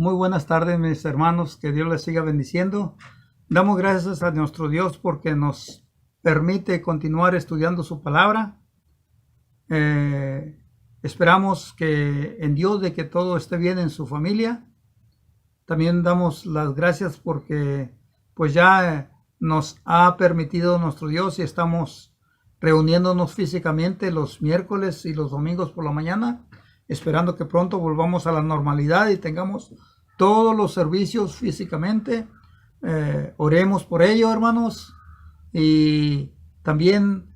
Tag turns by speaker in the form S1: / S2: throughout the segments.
S1: Muy buenas tardes, mis hermanos, que Dios les siga bendiciendo. Damos gracias a nuestro Dios porque nos permite continuar estudiando su palabra. Esperamos que en Dios de que todo esté bien en su familia. También damos las gracias porque pues ya nos ha permitido nuestro Dios y estamos reuniéndonos físicamente los miércoles y los domingos por la mañana, esperando que pronto volvamos a la normalidad y tengamos todos los servicios físicamente. Oremos por ello, hermanos, y también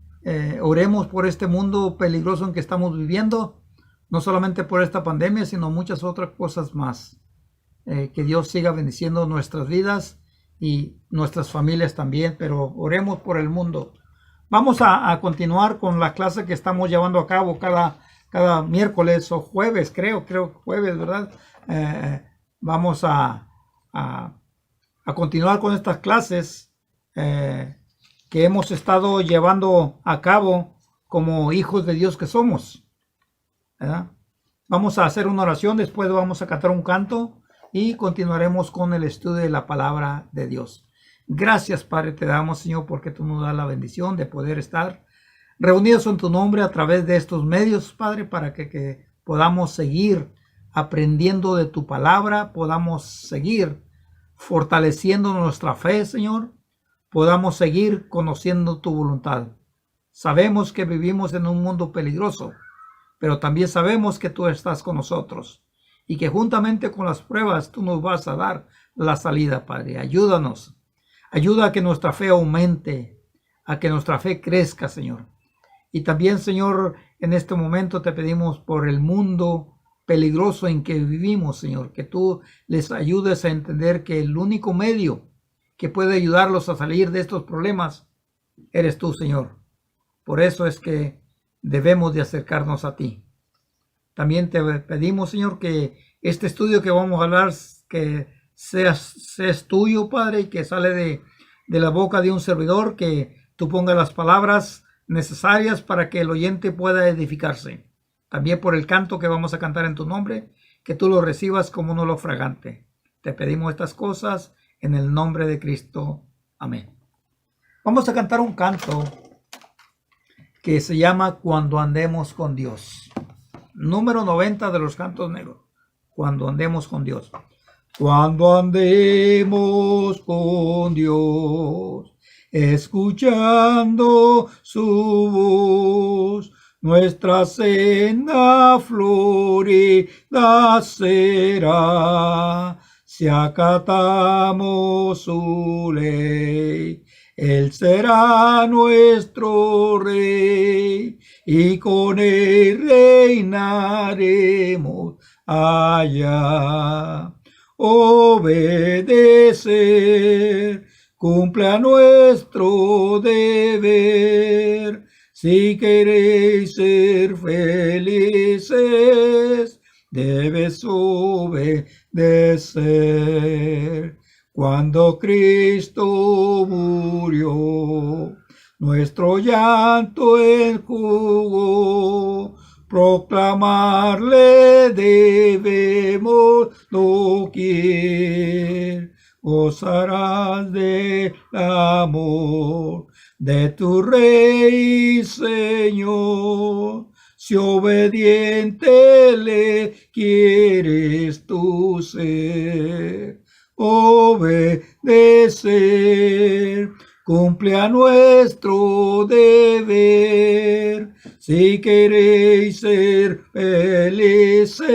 S1: oremos por este mundo peligroso en que estamos viviendo, no solamente por esta pandemia, sino muchas otras cosas más. Que Dios siga bendiciendo nuestras vidas y nuestras familias también, pero oremos por el mundo. Vamos a continuar con la clase que estamos llevando a cabo cada miércoles o jueves, creo jueves, ¿verdad? Vamos a continuar con estas clases que hemos estado llevando a cabo como hijos de Dios que somos, ¿verdad? Vamos a hacer una oración, después vamos a cantar un canto y continuaremos con el estudio de la palabra de Dios. Gracias, Padre, te damos, Señor, porque tú nos das la bendición de poder estar reunidos en tu nombre a través de estos medios, Padre, para que podamos seguir aprendiendo de tu palabra, podamos seguir fortaleciendo nuestra fe, Señor, podamos seguir conociendo tu voluntad. Sabemos que vivimos en un mundo peligroso, pero también sabemos que tú estás con nosotros y que juntamente con las pruebas tú nos vas a dar la salida, Padre. Ayúdanos. Ayuda a que nuestra fe aumente, a que nuestra fe crezca, Señor. Y también, Señor, en este momento te pedimos por el mundo peligroso en que vivimos, Señor, que tú les ayudes a entender que el único medio que puede ayudarlos a salir de estos problemas eres tú, Señor. Por eso es que debemos de acercarnos a ti. También te pedimos, Señor, que este estudio que vamos a hablar, que seas tuyo, Padre, y que sale de la boca de un servidor, que tú pongas las palabras necesarias para que el oyente pueda edificarse. También por el canto que vamos a cantar en tu nombre, que tú lo recibas como un olor fragante. Te pedimos estas cosas en el nombre de Cristo. Amén. Vamos a cantar un canto que se llama Cuando andemos con Dios. Número 90 de los cantos negros. Cuando andemos con Dios. Cuando andemos con Dios, escuchando su voz, nuestra senda florida será. Si acatamos su ley, Él será nuestro Rey y con Él reinaremos allá. Obedecer, cumpla nuestro deber. Si queréis ser felices, debes obedecer. Cuando Cristo murió, nuestro llanto enjugó. Proclamarle debemos doquier. Gozarás del amor de tu Rey, Señor. Si obediente le quieres tú ser. Obedecer cumple a nuestro deber. Si queréis ser felices,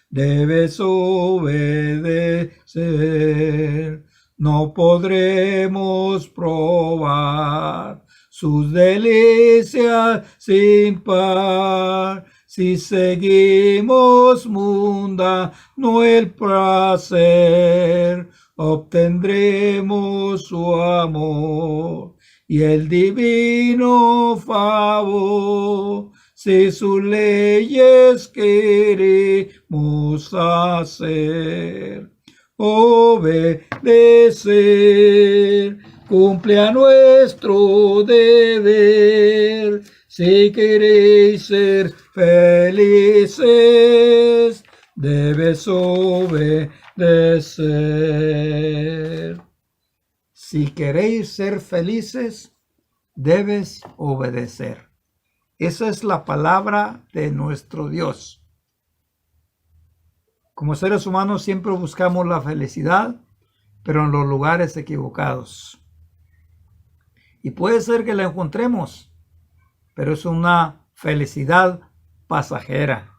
S1: debes obedecer. No podremos probar sus delicias sin par, si seguimos mundano el placer. Obtendremos su amor y el divino favor, si sus leyes queremos hacer. Obedecer cumple a nuestro deber. Si queréis ser felices, debes obedecer. Si queréis ser felices, debes obedecer. Esa es la palabra de nuestro Dios. Como seres humanos siempre buscamos la felicidad, pero en los lugares equivocados. Y puede ser que la encontremos, pero es una felicidad pasajera.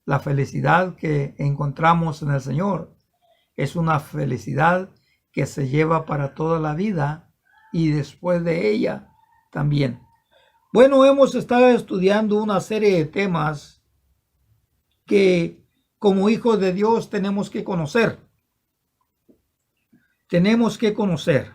S1: La felicidad que encontramos en el Señor es una felicidad que se lleva para toda la vida y después de ella también. Bueno, hemos estado estudiando una serie de temas que como hijos de Dios tenemos que conocer. Tenemos que conocer.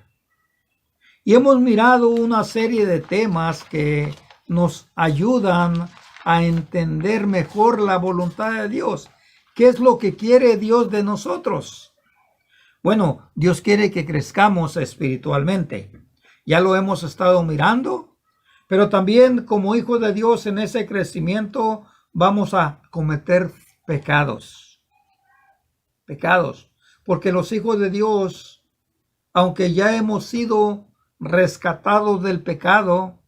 S1: Y hemos mirado una serie de temas que nos ayudan a entender mejor la voluntad de Dios. ¿Qué es lo que quiere Dios de nosotros? Bueno, Dios quiere que crezcamos espiritualmente. Ya lo hemos estado mirando, pero también como hijos de Dios en ese crecimiento vamos a cometer pecados. Pecados. Porque los hijos de Dios, aunque ya hemos sido rescatados del pecado,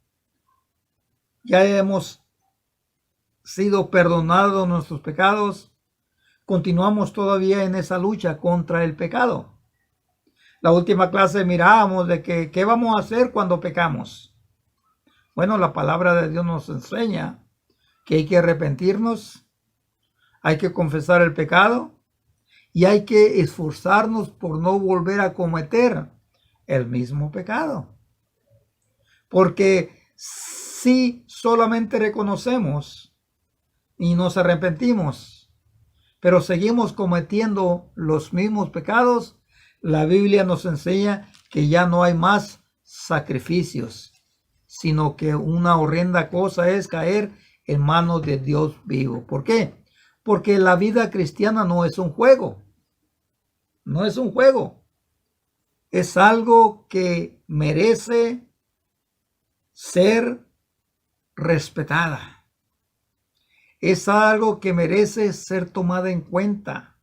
S1: ya hemos sido perdonados nuestros pecados, continuamos todavía en esa lucha contra el pecado. La última clase mirábamos de que ¿qué vamos a hacer cuando pecamos? Bueno, la palabra de Dios nos enseña que hay que arrepentirnos, hay que confesar el pecado y hay que esforzarnos por no volver a cometer el mismo pecado. Porque si solamente reconocemos y nos arrepentimos, pero seguimos cometiendo los mismos pecados, la Biblia nos enseña que ya no hay más sacrificios, sino que una horrenda cosa es caer en manos de Dios vivo. ¿Por qué? Porque la vida cristiana no es un juego. No es un juego. Es algo que merece ser respetada. Es algo que merece ser tomada en cuenta.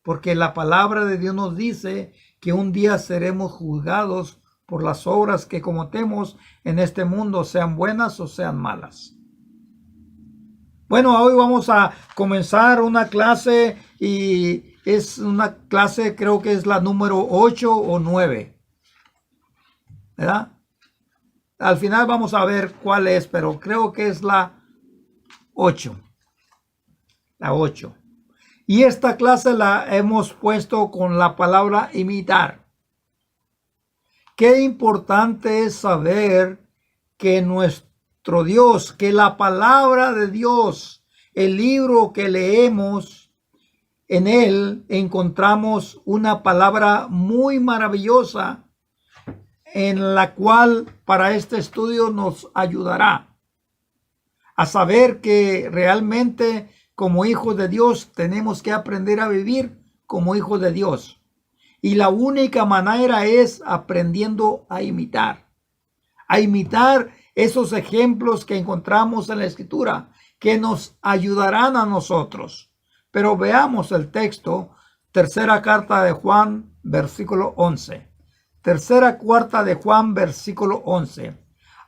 S1: Porque la palabra de Dios nos dice que un día seremos juzgados por las obras que cometemos en este mundo, sean buenas o sean malas. Bueno, hoy vamos a comenzar una clase y es una clase, creo que es la número 8 o 9. ¿Verdad? Al final vamos a ver cuál es, pero creo que es la 8. La 8. Y esta clase la hemos puesto con la palabra imitar. Qué importante es saber que nuestro Dios, que la palabra de Dios, el libro que leemos, en él encontramos una palabra muy maravillosa en la cual para este estudio nos ayudará a saber que realmente como hijos de Dios tenemos que aprender a vivir como hijos de Dios. Y la única manera es aprendiendo a imitar esos ejemplos que encontramos en la Escritura, que nos ayudarán a nosotros. Pero veamos el texto, tercera carta de Juan, versículo 11. Tercera carta de Juan, versículo 11.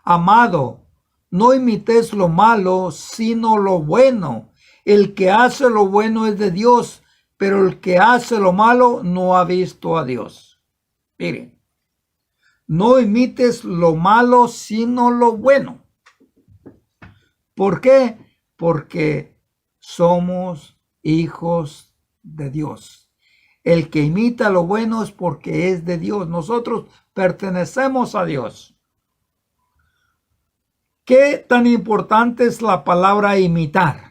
S1: Amado, no imites lo malo, sino lo bueno. El que hace lo bueno es de Dios, pero el que hace lo malo no ha visto a Dios. Miren, no imites lo malo, sino lo bueno. ¿Por qué? Porque somos hijos de Dios. El que imita lo bueno es porque es de Dios. Nosotros pertenecemos a Dios. ¿Qué tan importante es la palabra imitar?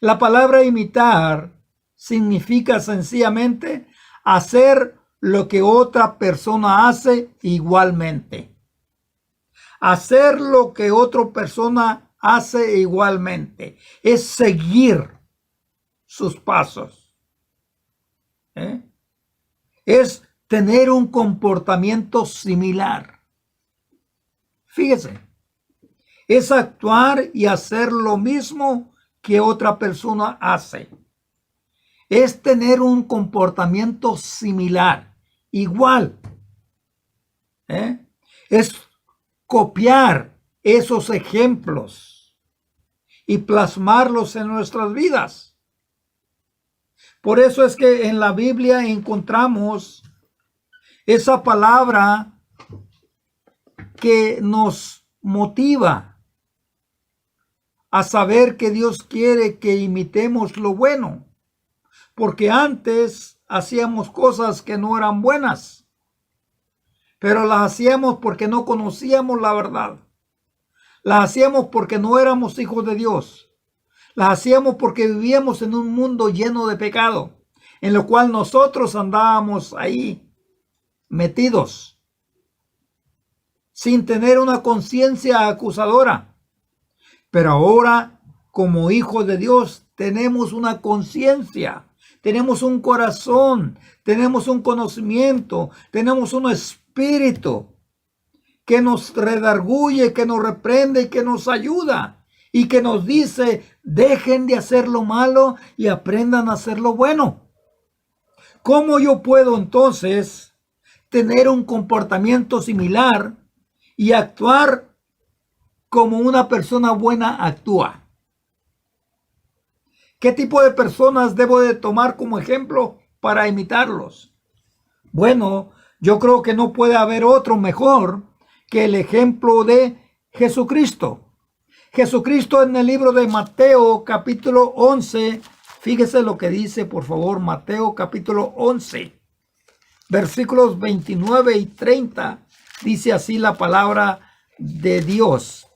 S1: La palabra imitar significa sencillamente hacer lo que otra persona hace igualmente. Hacer lo que otra persona hace igualmente. Es seguir sus pasos. Es tener un comportamiento similar. Fíjese. Es actuar y hacer lo mismo que otra persona hace. Es tener un comportamiento similar, igual. Es copiar esos ejemplos y plasmarlos en nuestras vidas. Por eso es que en la Biblia encontramos esa palabra que nos motiva a saber que Dios quiere que imitemos lo bueno, porque antes hacíamos cosas que no eran buenas, pero las hacíamos porque no conocíamos la verdad. Las hacíamos porque no éramos hijos de Dios. Las hacíamos porque vivíamos en un mundo lleno de pecado, en lo cual nosotros andábamos ahí metidos, sin tener una conciencia acusadora. Pero ahora, como hijos de Dios, tenemos una conciencia, tenemos un corazón, tenemos un conocimiento, tenemos un espíritu que nos redarguye, que nos reprende y que nos ayuda y que nos dice: dejen de hacer lo malo y aprendan a hacer lo bueno. ¿Cómo yo puedo entonces tener un comportamiento similar y actuar como una persona buena actúa? ¿Qué tipo de personas debo de tomar como ejemplo para imitarlos? Bueno, yo creo que no puede haber otro mejor que el ejemplo de Jesucristo. Jesucristo en el libro de Mateo capítulo 11, fíjese lo que dice, por favor, Mateo capítulo 11, versículos 29 y 30, dice así la palabra de Dios.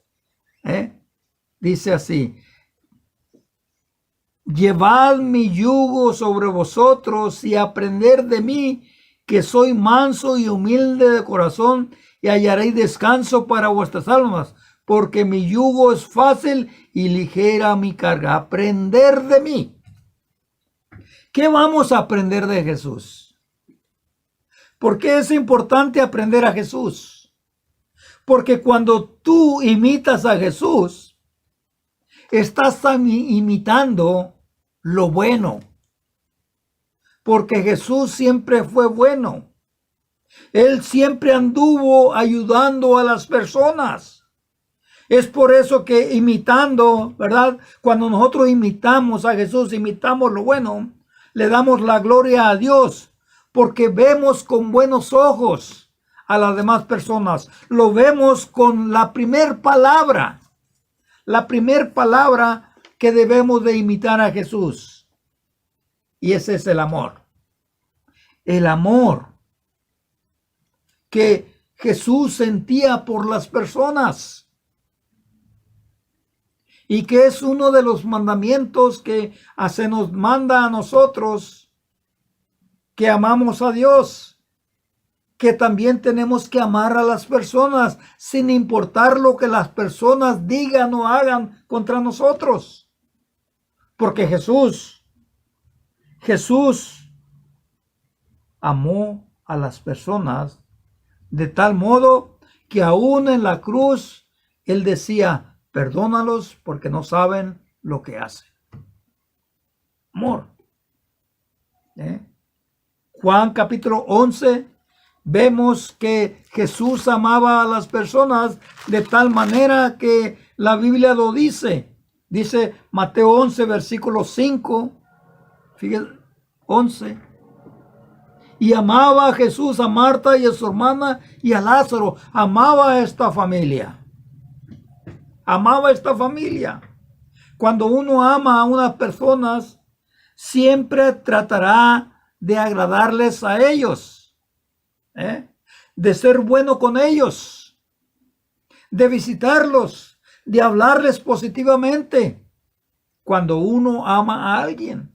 S1: Dice así: llevad mi yugo sobre vosotros y aprended de mí, que soy manso y humilde de corazón, y hallaréis descanso para vuestras almas, porque mi yugo es fácil y ligera mi carga. Aprender de mí. ¿Qué vamos a aprender de Jesús? ¿Por qué es importante aprender a Jesús? Porque cuando tú imitas a Jesús, estás imitando lo bueno. Porque Jesús siempre fue bueno. Él siempre anduvo ayudando a las personas. Es por eso que imitando, ¿verdad? Cuando nosotros imitamos a Jesús, imitamos lo bueno, le damos la gloria a Dios, porque vemos con buenos ojos a las demás personas. Lo vemos con la primer palabra que debemos de imitar a Jesús. Y ese es el amor. El amor que Jesús sentía por las personas. Y que es uno de los mandamientos que se nos manda a nosotros, que amamos a Dios, que también tenemos que amar a las personas, sin importar lo que las personas digan o hagan contra nosotros. Porque Jesús amó a las personas de tal modo que aún en la cruz Él decía: perdónalos porque no saben lo que hacen. Amor. Juan capítulo 11, vemos que Jesús amaba a las personas de tal manera que la Biblia lo dice. Dice Mateo 11, versículo 5. Fíjense, 11. Y amaba a Jesús, a Marta y a su hermana y a Lázaro. Amaba a esta familia. Amaba a esta familia. Cuando uno ama a unas personas, siempre tratará de agradarles a ellos, de ser bueno con ellos, de visitarlos, de hablarles positivamente. Cuando uno ama a alguien.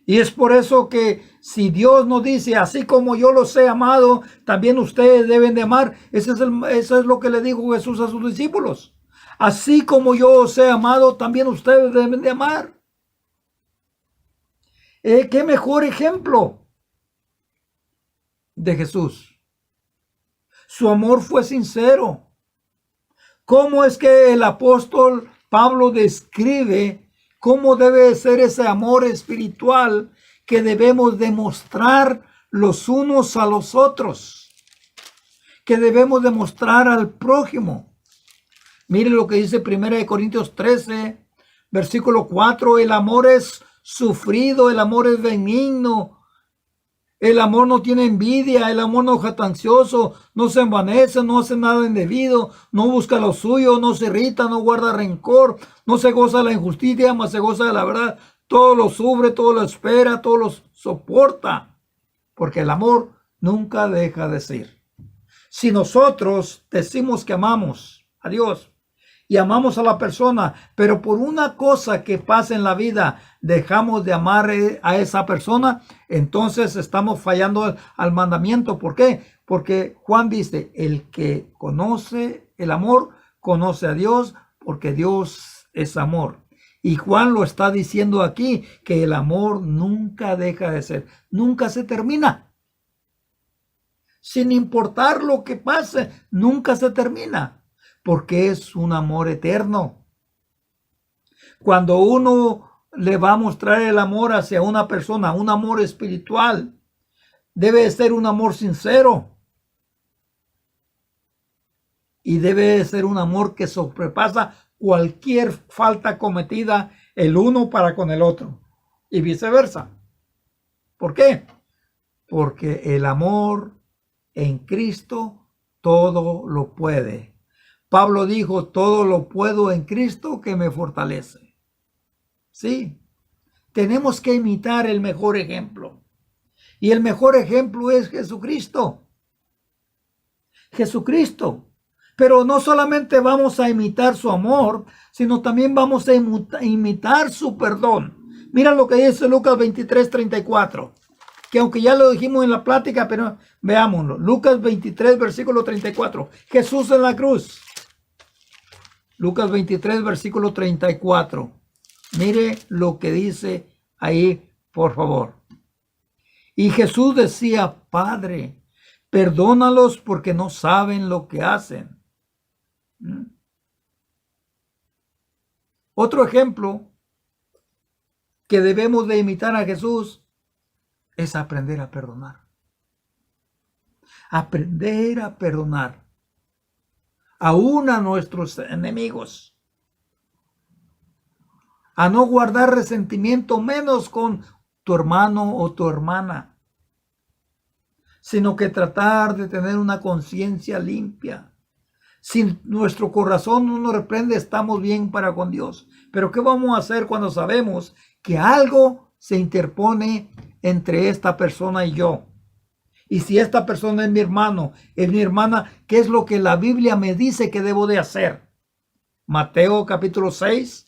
S1: Y es por eso que si Dios nos dice: así como yo los he amado, también ustedes deben de amar. Eso es lo que le dijo Jesús a sus discípulos. Así como yo os he amado, también ustedes deben de amar. ¿Qué mejor ejemplo de Jesús? Su amor fue sincero. ¿Cómo es que el apóstol Pablo describe cómo debe ser ese amor espiritual que debemos demostrar los unos a los otros, que debemos demostrar al prójimo. Mire lo que dice 1 Corintios 13, versículo 4, el amor es sufrido, el amor es benigno, el amor no tiene envidia, el amor no es jactancioso, no se envanece, no hace nada indebido, no busca lo suyo, no se irrita, no guarda rencor, no se goza de la injusticia, mas se goza de la verdad. Todo lo sufre, todo lo espera, todo lo soporta, porque el amor nunca deja de ser. Si nosotros decimos que amamos a Dios y amamos a la persona, pero por una cosa que pasa en la vida dejamos de amar a esa persona, entonces estamos fallando al mandamiento. ¿Por qué? Porque Juan dice, el que conoce el amor, conoce a Dios, porque Dios es amor. Y Juan lo está diciendo aquí, que el amor nunca deja de ser, nunca se termina. Sin importar lo que pase, nunca se termina, porque es un amor eterno. Cuando uno le va a mostrar el amor hacia una persona, un amor espiritual, debe ser un amor sincero. Y debe ser un amor que sobrepasa cualquier falta cometida el uno para con el otro y viceversa. ¿Por qué? Porque el amor en Cristo todo lo puede. Pablo dijo, todo lo puedo en Cristo que me fortalece. Sí, tenemos que imitar el mejor ejemplo. Y el mejor ejemplo es Jesucristo. Jesucristo. Pero no solamente vamos a imitar su amor, sino también vamos a imitar su perdón. Mira lo que dice Lucas 23, 34. Que aunque ya lo dijimos en la plática, pero veámoslo. Lucas 23, versículo 34. Jesús en la cruz. Lucas 23, versículo 34. Mire lo que dice ahí, por favor. Y Jesús decía, Padre, perdónalos porque no saben lo que hacen. Otro ejemplo que debemos de imitar a Jesús es aprender a perdonar. Aprender a perdonar aún a nuestros enemigos. A no guardar resentimiento, menos con tu hermano o tu hermana, sino que tratar de tener una conciencia limpia. Si nuestro corazón no nos reprende, estamos bien para con Dios. Pero ¿qué vamos a hacer cuando sabemos que algo se interpone entre esta persona y yo? Y si esta persona es mi hermano, es mi hermana, ¿qué es lo que la Biblia me dice que debo de hacer? Mateo capítulo 6,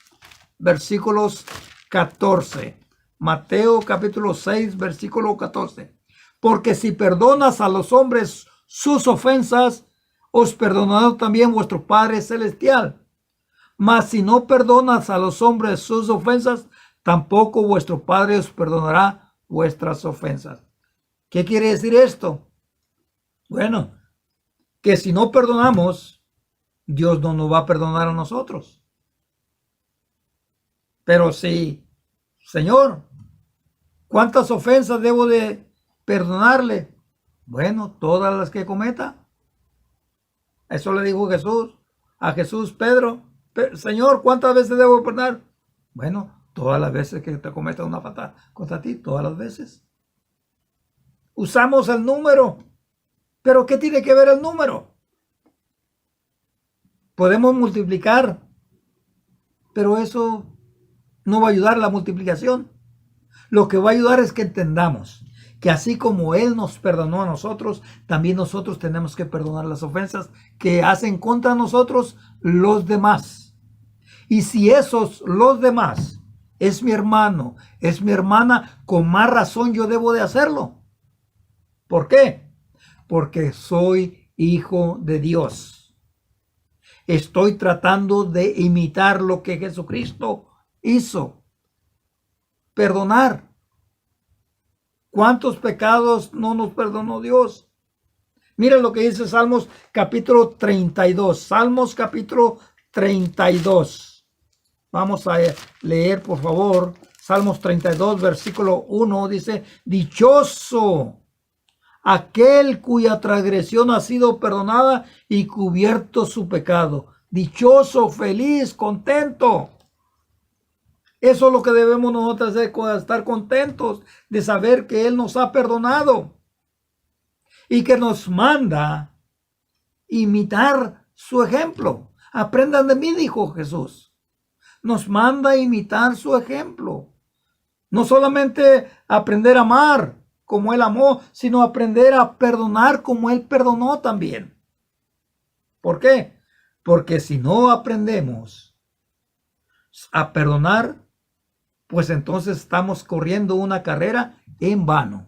S1: versículos 14. Mateo capítulo 6, versículo 14. Porque si perdonas a los hombres sus ofensas, os perdonará también vuestro Padre Celestial. Mas si no perdonas a los hombres sus ofensas, tampoco vuestro Padre os perdonará vuestras ofensas. ¿Qué quiere decir esto? Bueno, que si no perdonamos, Dios no nos va a perdonar a nosotros. Pero sí, Señor, ¿cuántas ofensas debo de perdonarle? Bueno, todas las que cometa. Eso le dijo Jesús a Jesús, Pedro, Señor, ¿cuántas veces debo perdonar? Bueno, todas las veces que te cometa una falta contra ti, todas las veces. Usamos el número, pero ¿qué tiene que ver el número? Podemos multiplicar, pero eso no va a ayudar a la multiplicación. Lo que va a ayudar es que entendamos que así como Él nos perdonó a nosotros, también nosotros tenemos que perdonar las ofensas que hacen contra nosotros los demás. Y si esos, los demás, es mi hermano, es mi hermana, con más razón yo debo de hacerlo. ¿Por qué? Porque soy hijo de Dios. Estoy tratando de imitar lo que Jesucristo hizo. Perdonar. ¿Cuántos pecados no nos perdonó Dios? Mira lo que dice Salmos capítulo 32. Salmos capítulo 32. Vamos a leer, por favor, Salmos 32, versículo 1, dice, dichoso aquel cuya transgresión ha sido perdonada y cubierto su pecado. Dichoso, feliz, contento. Eso es lo que debemos nosotros hacer, estar contentos de saber que Él nos ha perdonado y que nos manda imitar su ejemplo. Aprendan de mí, dijo Jesús. Nos manda a imitar su ejemplo. No solamente aprender a amar como Él amó, sino aprender a perdonar como Él perdonó también. ¿Por qué? Porque si no aprendemos a perdonar, pues entonces estamos corriendo una carrera en vano.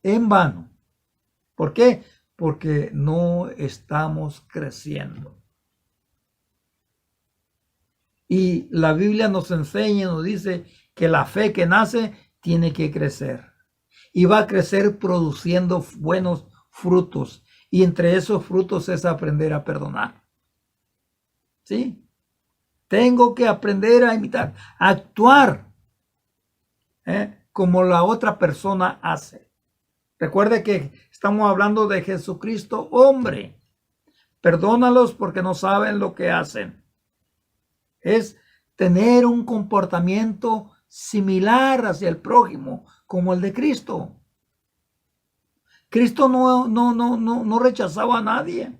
S1: En vano. ¿Por qué? Porque no estamos creciendo. Y la Biblia nos enseña, nos dice que la fe que nace tiene que crecer. Y va a crecer produciendo buenos frutos. Y entre esos frutos es aprender a perdonar. ¿Sí? Tengo que aprender a imitar, a actuar como la otra persona hace. Recuerde que estamos hablando de Jesucristo, hombre. Perdónalos porque no saben lo que hacen. Es tener un comportamiento similar hacia el prójimo como el de Cristo. Cristo no rechazaba a nadie.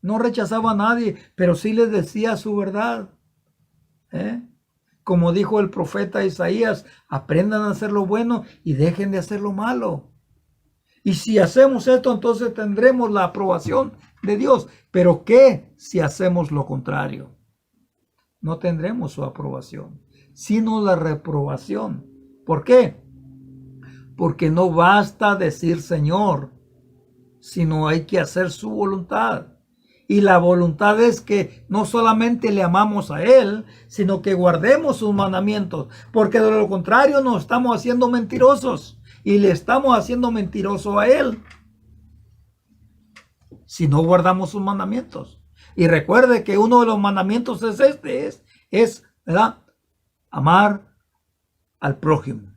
S1: No rechazaba a nadie, pero sí les decía su verdad. Como dijo el profeta Isaías, aprendan a hacer lo bueno y dejen de hacer lo malo. Y si hacemos esto, entonces tendremos la aprobación de Dios. Pero ¿qué si hacemos lo contrario? No tendremos su aprobación, sino la reprobación. ¿Por qué? Porque no basta decir Señor, sino hay que hacer su voluntad. Y la voluntad es que no solamente le amamos a Él, sino que guardemos sus mandamientos, porque de lo contrario nos estamos haciendo mentirosos y le estamos haciendo mentiroso a Él si no guardamos sus mandamientos. Y recuerde que uno de los mandamientos es ¿verdad? Amar al prójimo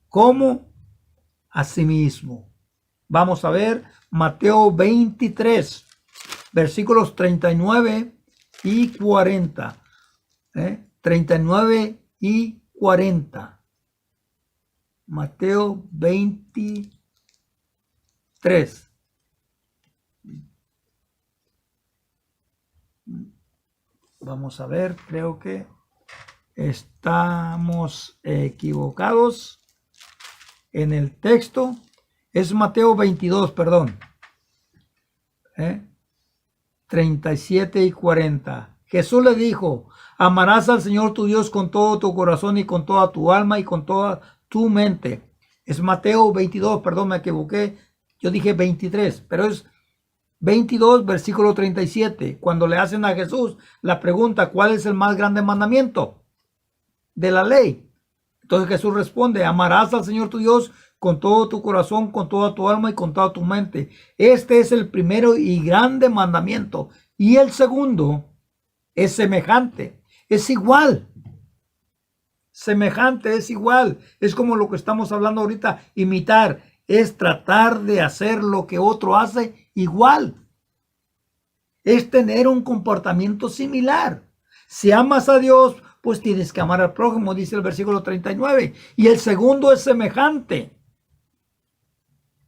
S1: como a sí mismo. Vamos a ver Mateo 23. Versículos 39 y 40. 39 y 40. Mateo 23. Vamos a ver, creo que estamos equivocados en el texto. Es Mateo 22, perdón. 37 y 40. Jesús le dijo, amarás al Señor tu Dios con todo tu corazón y con toda tu alma y con toda tu mente. Es Mateo 22, perdón, me equivoqué. Yo dije 23, pero es 22, versículo 37. Cuando le hacen a Jesús la pregunta, ¿cuál es el más grande mandamiento de la ley? Entonces Jesús responde, amarás al Señor tu Dios con todo tu corazón, con toda tu alma y con toda tu mente. Este es el primero y grande mandamiento. Y el segundo es semejante, es igual. Semejante, es igual. Es como lo que estamos hablando ahorita, imitar. Es tratar de hacer lo que otro hace igual. Es tener un comportamiento similar. Si amas a Dios, pues tienes que amar al prójimo, dice el versículo 39. Y el segundo es semejante.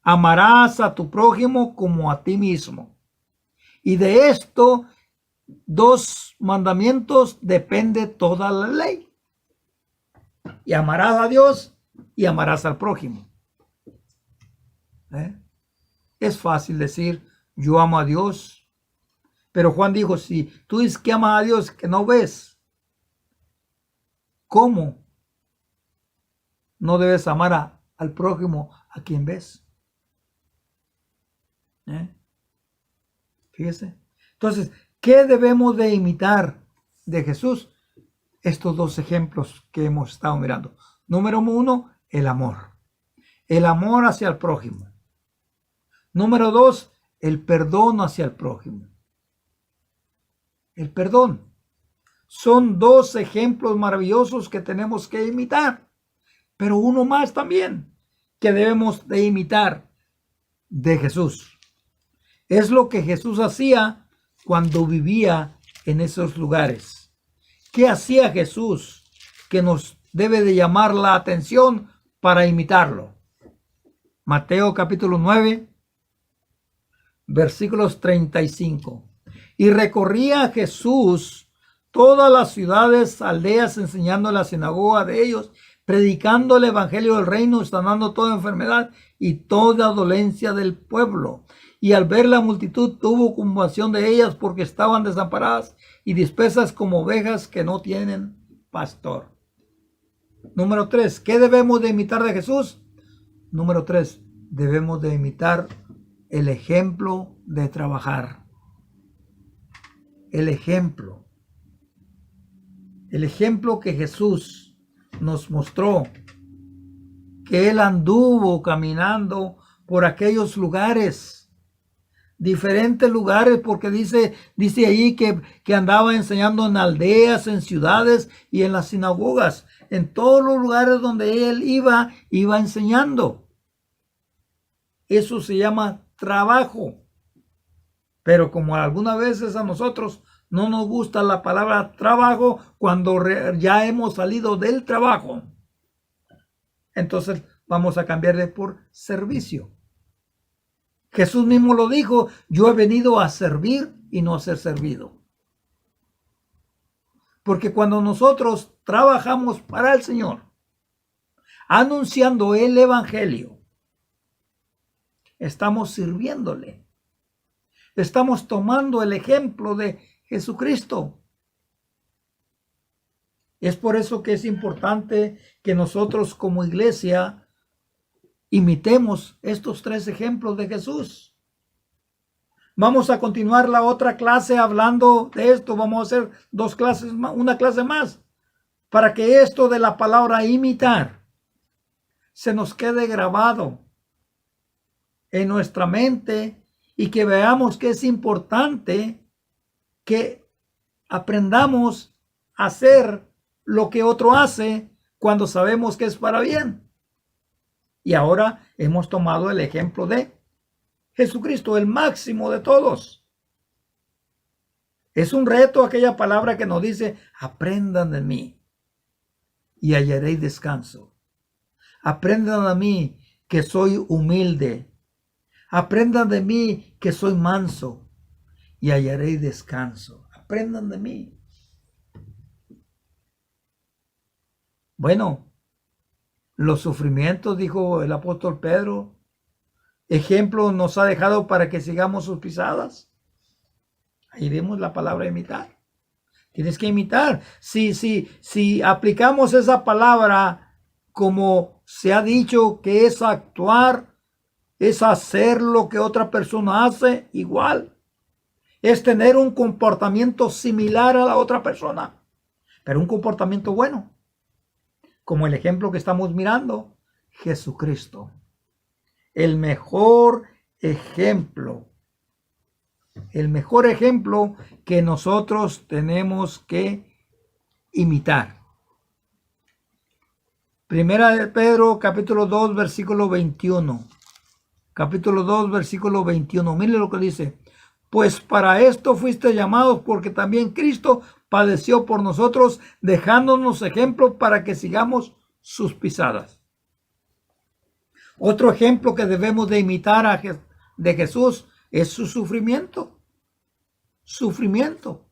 S1: Amarás a tu prójimo como a ti mismo. Y de esto, dos mandamientos depende toda la ley. Y amarás a Dios y amarás al prójimo. Es fácil decir, yo amo a Dios. Pero Juan dijo, si tú dices que amas a Dios, que no ves, ¿cómo no debes amar al prójimo a quien ves? Fíjese. Entonces, ¿qué debemos de imitar de Jesús? Estos dos ejemplos que hemos estado mirando. Número 1, el amor. El amor hacia el prójimo. Número 2, el perdón hacia el prójimo. el perdón. Son dos ejemplos maravillosos que tenemos que imitar, pero uno más también que debemos de imitar de Jesús. Es lo que Jesús hacía cuando vivía en esos lugares. ¿Qué hacía Jesús que nos debe de llamar la atención para imitarlo? Mateo capítulo 9, versículos 35. Y recorría Jesús todas las ciudades, aldeas, enseñando en la sinagoga de ellos, predicando el evangelio del reino, sanando toda enfermedad y toda dolencia del pueblo. Y al ver la multitud tuvo compasión de ellas, porque estaban desamparadas y dispersas como ovejas que no tienen pastor. Número 3. ¿Qué debemos de imitar de Jesús? Número 3. Debemos de imitar el ejemplo de trabajar. El ejemplo que Jesús nos mostró, que Él anduvo caminando por aquellos lugares, diferentes lugares, porque dice ahí que andaba enseñando en aldeas, en ciudades y en las sinagogas, en todos los lugares donde Él iba enseñando. Eso se llama trabajo. Pero como algunas veces a nosotros no nos gusta la palabra trabajo cuando ya hemos salido del trabajo, entonces vamos a cambiarle por servicio. Jesús mismo lo dijo: yo he venido a servir y no a ser servido. Porque cuando nosotros trabajamos para el Señor, anunciando el evangelio, estamos sirviéndole. Estamos tomando el ejemplo de Jesucristo. Es por eso que es importante que nosotros como iglesia imitemos estos 3 ejemplos de Jesús. Vamos a continuar la otra clase hablando de esto. Vamos a hacer 2 clases más, una clase más, para que esto de la palabra imitar se nos quede grabado en nuestra mente y que veamos que es importante que aprendamos a hacer lo que otro hace cuando sabemos que es para bien. Y ahora hemos tomado el ejemplo de Jesucristo, el máximo de todos. Es un reto aquella palabra que nos dice: aprendan de mí y hallaréis descanso. Aprendan de mí que soy humilde. Aprendan de mí que soy manso y hallaréis descanso. Aprendan de mí. Bueno, los sufrimientos, dijo el apóstol Pedro, ejemplo nos ha dejado para que sigamos sus pisadas. Ahí vemos la palabra imitar. Tienes que imitar. Si aplicamos esa palabra como se ha dicho que es actuar, es hacer lo que otra persona hace igual. Es tener un comportamiento similar a la otra persona, pero un comportamiento bueno. Como el ejemplo que estamos mirando, Jesucristo. El mejor ejemplo que nosotros tenemos que imitar. Primera de Pedro, capítulo 2, versículo 21. Capítulo 2, versículo 21. Mire lo que dice: pues para esto fuiste llamados, porque también Cristo padeció por nosotros, dejándonos ejemplo para que sigamos sus pisadas. Otro ejemplo que debemos de imitar de Jesús es su sufrimiento. Sufrimiento.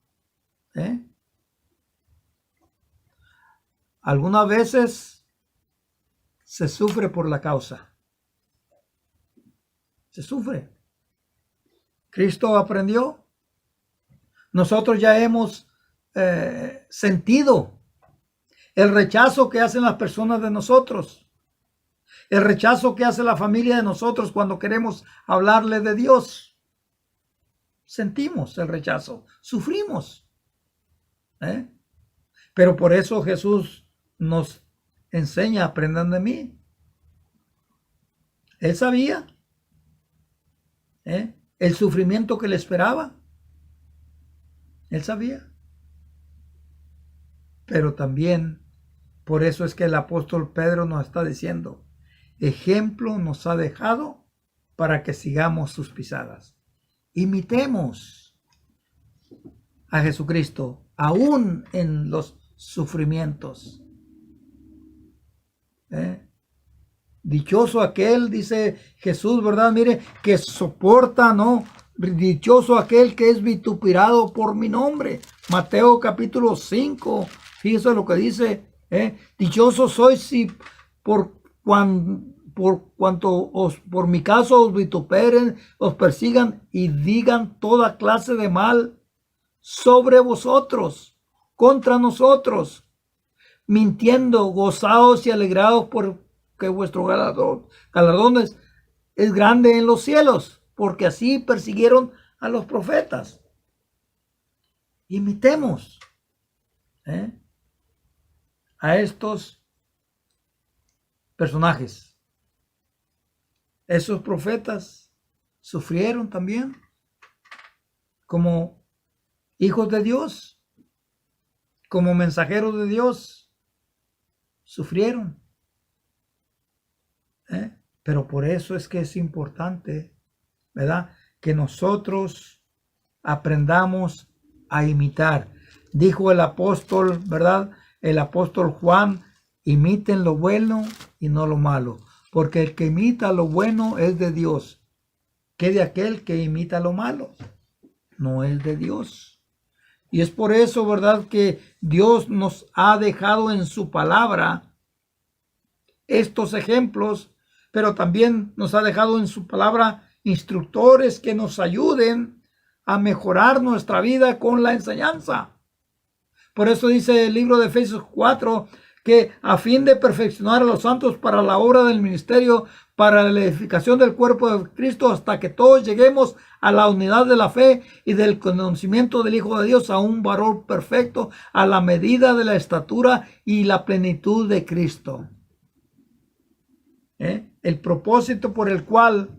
S1: Algunas veces se sufre por la causa. Se sufre. Cristo aprendió. Nosotros ya hemos sentido el rechazo que hacen las personas de nosotros. El rechazo que hace la familia de nosotros cuando queremos hablarle de Dios. Sentimos el rechazo, sufrimos. Pero por eso Jesús nos enseña: aprendan de mí. Él sabía el sufrimiento que le esperaba. Él sabía. Pero también, por eso es que el apóstol Pedro nos está diciendo, ejemplo nos ha dejado para que sigamos sus pisadas. Imitemos a Jesucristo, aún en los sufrimientos. Dichoso aquel, dice Jesús, ¿verdad? Mire, que soporta, ¿no? Dichoso aquel que es vituperado por mi nombre. Mateo capítulo 5, fíjese lo que dice. Dichoso sois si por cuanto por mi caso os vituperen, os persigan y digan toda clase de mal sobre vosotros, contra nosotros, mintiendo, gozaos y alegraos porque vuestro galardón es grande en los cielos, porque así persiguieron a los profetas. Imitemos a estos personajes. Esos profetas sufrieron también como hijos de Dios, como mensajeros de Dios, sufrieron. Pero por eso es que es importante, ¿verdad?, que nosotros aprendamos a imitar. Dijo el apóstol, ¿verdad?, el apóstol Juan, imiten lo bueno y no lo malo, porque el que imita lo bueno es de Dios, que de aquel que imita lo malo no es de Dios. Y es por eso, ¿verdad?, que Dios nos ha dejado en su palabra estos ejemplos, pero también nos ha dejado en su palabra instructores que nos ayuden a mejorar nuestra vida con la enseñanza. Por eso dice el libro de Efesios 4, que a fin de perfeccionar a los santos para la obra del ministerio, para la edificación del cuerpo de Cristo, hasta que todos lleguemos a la unidad de la fe y del conocimiento del Hijo de Dios, a un varón perfecto, a la medida de la estatura y la plenitud de Cristo. El propósito por el cual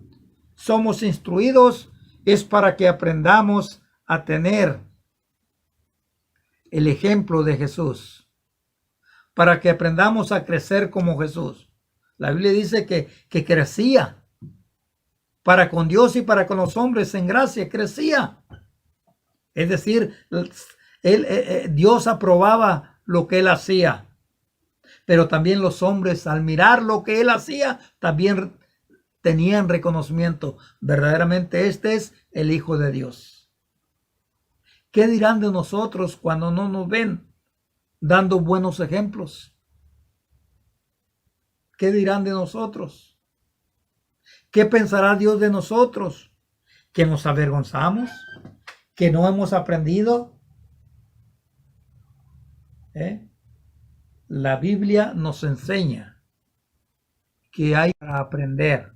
S1: somos instruidos es para que aprendamos a tener el ejemplo de Jesús, para que aprendamos a crecer como Jesús. La Biblia dice que crecía para con Dios y para con los hombres en gracia, crecía. Es decir, Dios aprobaba lo que él hacía, pero también los hombres, al mirar lo que él hacía, también tenían reconocimiento. Verdaderamente este es el Hijo de Dios. ¿Qué dirán de nosotros cuando no nos ven dando buenos ejemplos? ¿Qué dirán de nosotros? ¿Qué pensará Dios de nosotros? ¿Que nos avergonzamos? ¿Que no hemos aprendido? La Biblia nos enseña que hay para aprender.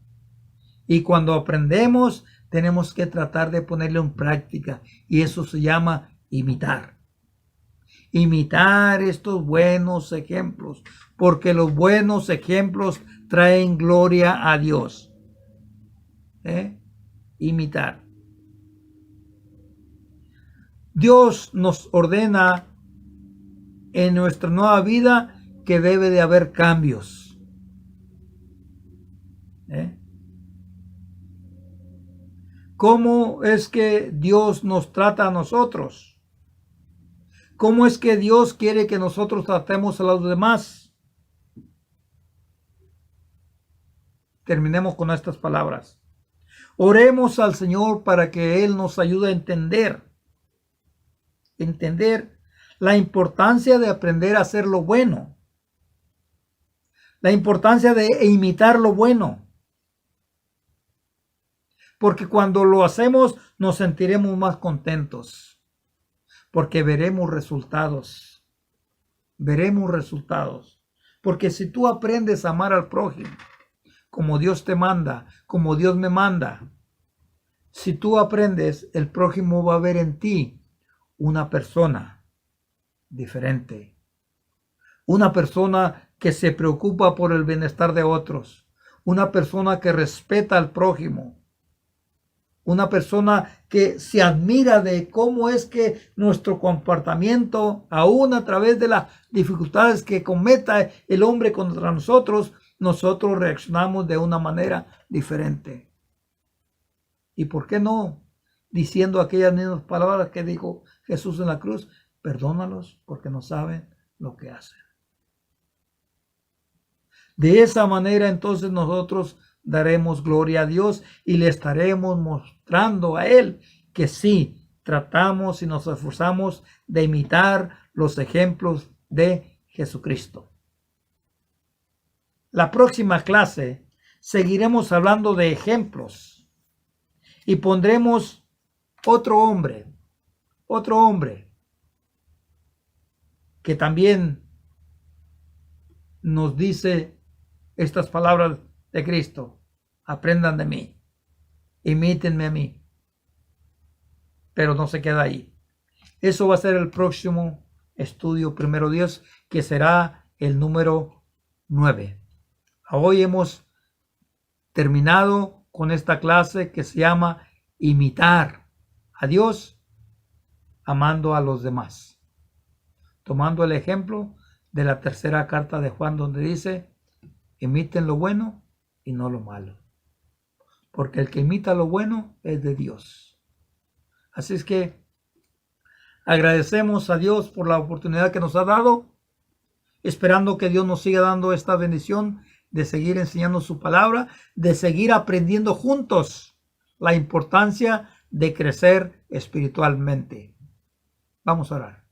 S1: Y cuando aprendemos, tenemos que tratar de ponerlo en práctica. Y eso se llama imitar. Imitar estos buenos ejemplos, porque los buenos ejemplos traen gloria a Dios. Imitar. Dios nos ordena en nuestra nueva vida que debe de haber cambios. ¿Cómo es que Dios nos trata a nosotros? ¿Cómo es que Dios quiere que nosotros tratemos a los demás? Terminemos con estas palabras. Oremos al Señor para que Él nos ayude a entender la importancia de aprender a hacer lo bueno, la importancia de imitar lo bueno, porque cuando lo hacemos nos sentiremos más contentos, porque veremos resultados, porque si tú aprendes a amar al prójimo, como Dios te manda, como Dios me manda, si tú aprendes, el prójimo va a ver en ti una persona diferente, una persona que se preocupa por el bienestar de otros, una persona que respeta al prójimo, Una persona que se admira de cómo es que nuestro comportamiento, aún a través de las dificultades que cometa el hombre contra nosotros reaccionamos de una manera diferente. ¿Y por qué no? Diciendo aquellas mismas palabras que dijo Jesús en la cruz, perdónalos porque no saben lo que hacen. De esa manera entonces nosotros daremos gloria a Dios y le estaremos mostrando a Él que sí, tratamos y nos esforzamos de imitar los ejemplos de Jesucristo. La próxima clase seguiremos hablando de ejemplos y pondremos otro hombre que también nos dice estas palabras de Cristo: aprendan de mí, imítenme a mí. Pero no se queda ahí. Eso va a ser el próximo estudio, primero Dios, que será el número 9. Hoy hemos terminado con esta clase que se llama imitar a Dios amando a los demás, tomando el ejemplo de la tercera carta de Juan, donde dice: imiten lo bueno y no lo malo, porque el que imita lo bueno es de Dios. Así es que agradecemos a Dios por la oportunidad que nos ha dado, esperando que Dios nos siga dando esta bendición de seguir enseñando su palabra, de seguir aprendiendo juntos la importancia de crecer espiritualmente. Vamos a orar.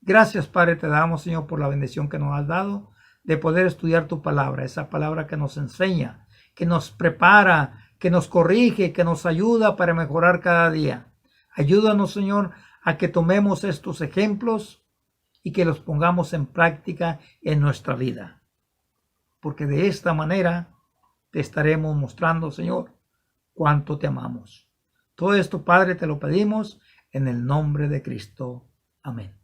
S1: Gracias, Padre, te damos, Señor, por la bendición que nos has dado de poder estudiar tu palabra, esa palabra que nos enseña, que nos prepara, que nos corrige, que nos ayuda para mejorar cada día. Ayúdanos, Señor, a que tomemos estos ejemplos y que los pongamos en práctica en nuestra vida. Porque de esta manera te estaremos mostrando, Señor, cuánto te amamos. Todo esto, Padre, te lo pedimos en el nombre de Cristo. Amén.